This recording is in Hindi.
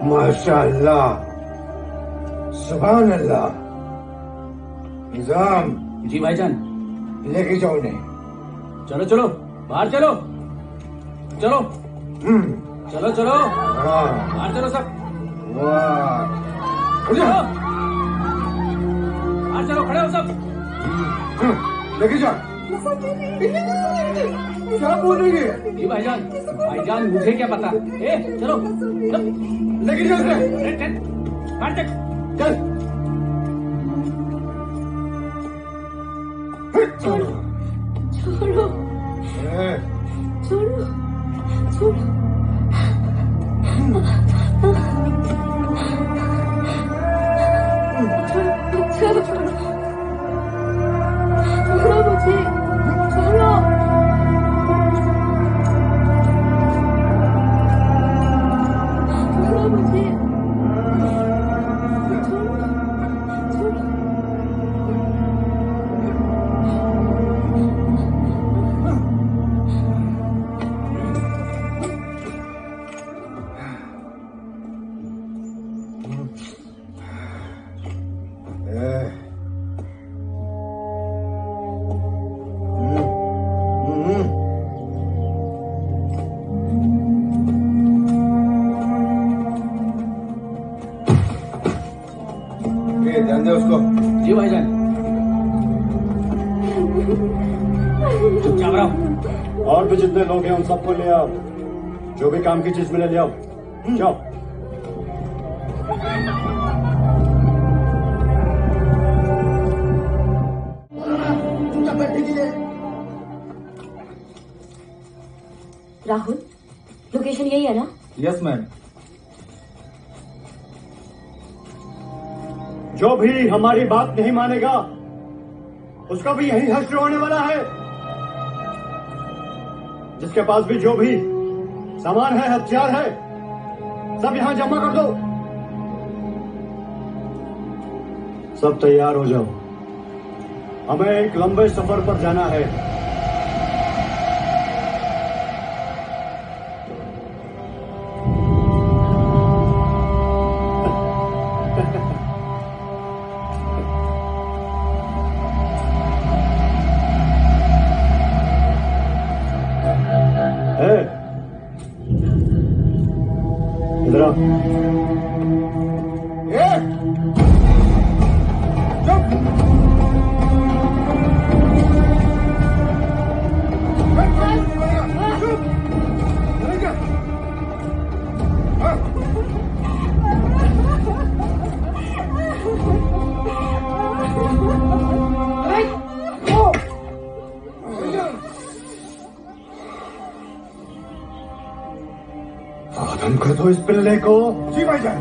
माशाअल्लाह, सुभान अल्लाह। निजाम। जी भाईजान। लेके जाओ उन्हें। चलो चलो बाहर चलो, चलो चलो चलो बाहर चलो सब। वाह, चलो बाहर चलो, खड़े हो सब। लेके जा। क्या बोलेंगे? जी भाईजान, भाईजान मुझे क्या पता। चलो लेके जा उसे। बाहर तक चल। छोड़ो छोड़ो छोड़ो छोड़ो। छोड़ो छोड़ो मुझे, छोड़ो। छोड़ो मुझे, ध्यान दे उसको। जी भाईजान। चुपचाप रहो। और भी जितने लोग हैं उन सबको ले आओ, जो भी काम की चीज मिले ले आओ। जाओ। राहुल, लोकेशन यही है ना? Yes ma'am. जो भी हमारी बात नहीं मानेगा उसका भी यही हश्र होने वाला है। जिसके पास भी जो भी सामान है, हथियार है, सब यहां जमा कर दो। सब तैयार हो जाओ, हमें एक लंबे सफर पर जाना है। इधर आओ। खत्म कर दो इस पिल्ले को। जी भाईजान।